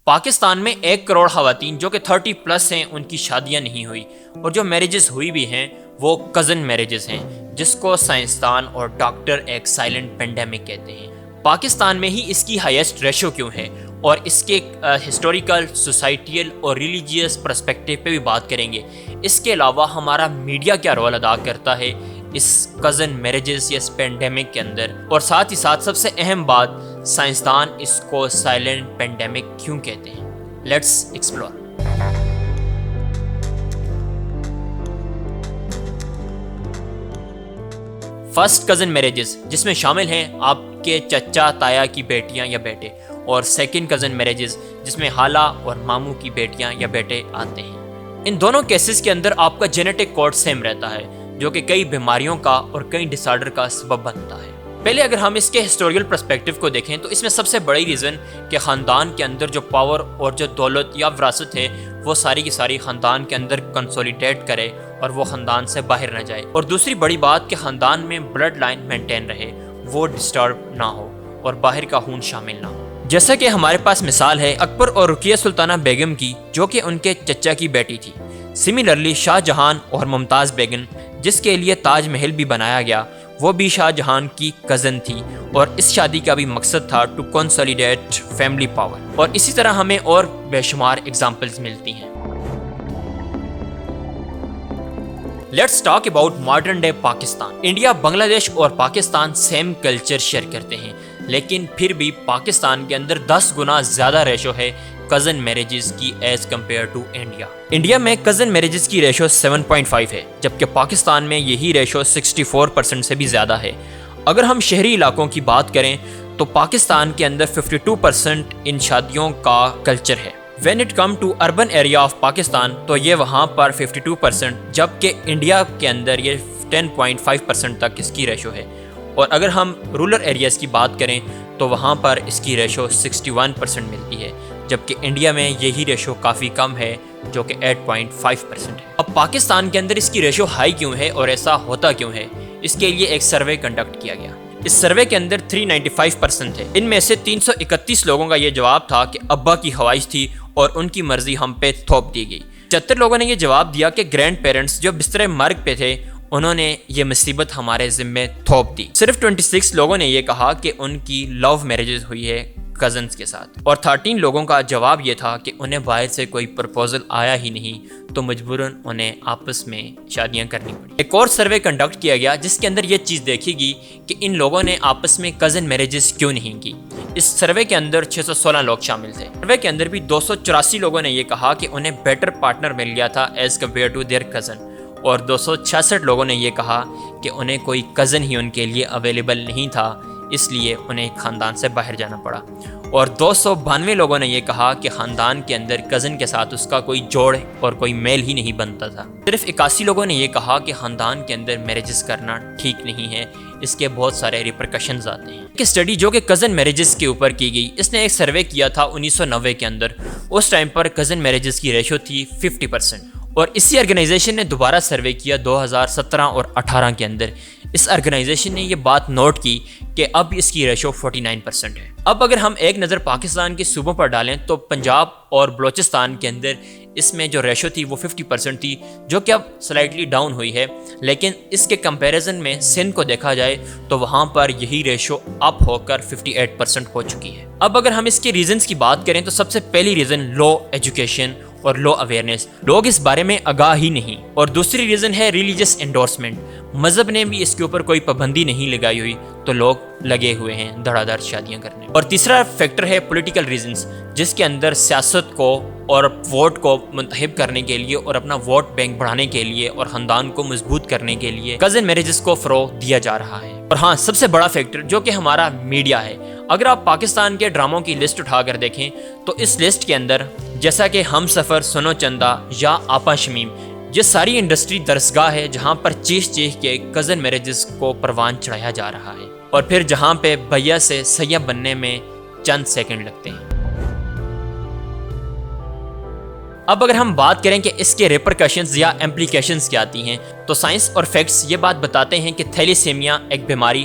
پاکستان میں 1 کروڑ خواتین جو کہ 30 پلس ہیں ان کی شادیاں نہیں ہوئی، اور جو میرجز ہوئی بھی ہیں وہ کزن میرجز ہیں، جس کو سائنسدان اور ڈاکٹر ایک سائلنٹ پینڈیمک کہتے ہیں۔ پاکستان میں ہی اس کی ہائیسٹ ریشو کیوں ہے، اور اس کے ہسٹوریکل، سوسائٹیل اور ریلیجیس پرسپیکٹیو پہ بھی بات کریں گے۔ اس کے علاوہ ہمارا میڈیا کیا رول ادا کرتا ہے اس کزن میرجز یا اس پینڈیمک کے اندر، اور ساتھ ہی ساتھ سب سے اہم بات، سائنسدان اس کو سائلنٹ پینڈیمک کیوں کہتے ہیں۔ Let's explore. First cousin marriages, جس میں شامل ہیں آپ کے چچا تایا کی بیٹیاں یا بیٹے، اور سیکنڈ کزن میرجز جس میں خالہ اور ماموں کی بیٹیاں یا بیٹے آتے ہیں۔ ان دونوں کیسز کے اندر آپ کا جینیٹک کوڈ سیم رہتا ہے، جو کہ کئی بیماریوں کا اور کئی ڈس آرڈر کا سبب بنتا ہے۔ پہلے اگر ہم اس کے ہسٹوریکل پرسپیکٹیو کو دیکھیں تو اس میں سب سے بڑی ریزن کہ خاندان کے اندر جو پاور اور جو دولت یا وراثت ہے وہ ساری کی ساری خاندان کے اندر کنسولیڈیٹ کرے اور وہ خاندان سے باہر نہ جائے، اور دوسری بڑی بات کہ خاندان میں بلڈ لائن مینٹین رہے، وہ ڈسٹرب نہ ہو اور باہر کا خون شامل نہ ہو۔ جیسا کہ ہمارے پاس مثال ہے اکبر اور رقیہ سلطانہ بیگم کی، جو کہ ان کے چچا کی بیٹی تھی۔ سملرلی شاہ جہان اور ممتاز بیگم، جس کے لیے تاج محل بھی بنایا گیا، وہ بھی شاہ جہان کی کزن تھی، اور اس شادی کا بھی مقصد تھا ٹو کنسولیڈیٹ فیملی پاور، اور اسی طرح ہمیں اور بے شمار ایگزامپلز ملتی ہیں۔ Let's talk about modern day Pakistan. India, Bangladesh اور پاکستان سیم کلچر شیئر کرتے ہیں، لیکن پھر بھی پاکستان کے اندر 10 گنا زیادہ ریشو ہے کزن میرجز کی as compared to India. India میں کزن میرجز کی ریشو 7.5 ہے، جبکہ پاکستان میں یہی ریشو 64% سے بھی زیادہ ہے۔ اگر ہم شہری علاقوں کی بات کریں تو پاکستان کے اندر 52% ان شادیوں کا کلچر ہے۔ When it come to urban area of Pakistan تو یہ وہاں پر 52%، جبکہ انڈیا کے اندر یہ 10.5% تک اس کی ریشو ہے، اور اگر ہم رورل ایریاز کی بات کریں تو وہاں پر اس کی ریشو 61% ملتی ہے، جبکہ انڈیا میں یہی ریشو کافی کم ہے جو کہ 8.5% ہے۔ اب پاکستان کے اندر اس کی ریشو ہائی کیوں ہے اور ایسا ہوتا کیوں ہے، اس کے لیے ایک سروے کنڈکٹ کیا گیا۔ اس سروے کے اندر 395% ہے۔ ان میں سے 331 لوگوں کا یہ جواب تھا کہ ابا کی خواہش تھی اور ان کی مرضی ہم پہ تھوپ دی گئی۔ 74 لوگوں نے یہ جواب دیا کہ گرینڈ پیرنٹس جو بستر مرگ پہ تھے انہوں نے یہ مصیبت ہمارے ذمے تھوپ دی۔ صرف 26 لوگوں نے یہ کہا کہ ان کی لو میرجز ہوئی ہے کزنز کے ساتھ، اور 13 لوگوں کا جواب یہ تھا کہ انہیں باہر سے کوئی پرپوزل آیا ہی نہیں تو مجبوراً انہیں آپس میں شادیاں کرنی پڑی۔ ایک اور سروے کنڈکٹ کیا گیا جس کے اندر یہ چیز دیکھی گئی کہ ان لوگوں نے آپس میں کزن میرجز کیوں نہیں کی۔ اس سروے کے اندر 616 لوگ شامل تھے۔ سروے کے اندر بھی 284 لوگوں نے یہ کہا کہ انہیں بیٹر پارٹنر مل گیا تھا as compared to their cousin, اور 266 لوگوں نے یہ کہا کہ انہیں کوئی کزن ہی ان کے لیے اویلیبل نہیں تھا، اس لیے انہیں خاندان سے باہر جانا پڑا، اور 292 لوگوں نے یہ کہا کہ خاندان کے اندر کزن کے ساتھ اس کا کوئی جوڑ اور کوئی میل ہی نہیں بنتا تھا۔ صرف 81 لوگوں نے یہ کہا کہ خاندان کے اندر میرجز کرنا ٹھیک نہیں ہے، اس کے بہت سارے ریپرکشنز آتے ہیں۔ ایک اسٹڈی جو کہ کزن میرجز کے اوپر کی گئی، اس نے ایک سروے کیا تھا 1990 کے اندر۔ اس ٹائم پر کزن میرجز کی ریشو تھی 50%، اور اسی آرگنائزیشن نے دوبارہ سروے کیا 2017 اور 18 کے اندر۔ اس آرگنائزیشن نے یہ بات نوٹ کی کہ اب اس کی ریشو 49% ہے۔ اب اگر ہم ایک نظر پاکستان کے صوبوں پر ڈالیں تو پنجاب اور بلوچستان کے اندر اس میں جو ریشو تھی وہ 50% تھی، جو کہ اب سلائٹلی ڈاؤن ہوئی ہے، لیکن اس کے کمپیریزن میں سندھ کو دیکھا جائے تو وہاں پر یہی ریشو اپ ہو کر 58% ہو چکی ہے۔ اب اگر ہم اس کے ریزنز کی بات کریں تو سب سے پہلی ریزن لو ایجوکیشن اور لو اویئرنیس، لوگ اس بارے میں آگاہ ہی نہیں، اور دوسری ریزن ہے ریلیجس انڈورسمنٹ، مذہب نے بھی اس کے اوپر کوئی پابندی نہیں لگائی ہوئی تو لوگ لگے ہوئے ہیں دھڑا دھڑ شادیاں کرنے۔ اور تیسرا فیکٹر ہے پولیٹیکل ریزنز، جس کے اندر سیاست کو اور ووٹ کو منتخب کرنے کے لیے اور اپنا ووٹ بینک بڑھانے کے لیے اور خاندان کو مضبوط کرنے کے لیے کزن میرجز کو فروغ دیا جا رہا ہے۔ اور ہاں، سب سے بڑا فیکٹر جو کہ ہمارا میڈیا ہے۔ اگر آپ پاکستان کے ڈراموں کی لسٹ اٹھا کر دیکھیں تو اس لسٹ کے اندر جیسا کہ ہم سفر، سنو چندہ یا آپا شمیم، یہ ساری انڈسٹری درسگاہ ہے جہاں پر چیخ چیخ کے کزن میرجز کو پروان چڑھایا جا رہا ہے، اور پھر جہاں پہ بھیا سے سیاح بننے میں چند سیکنڈ لگتے ہیں۔ اب اگر ہم بات کریں کہ اس کے ریپرکشنز یا امپلیکیشنز کیا آتی ہیں تو سائنس اور فیکٹس یہ بات بتاتے ہیں کہ تھیلیسیمیا ایک بیماری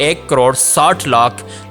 1,60,00,000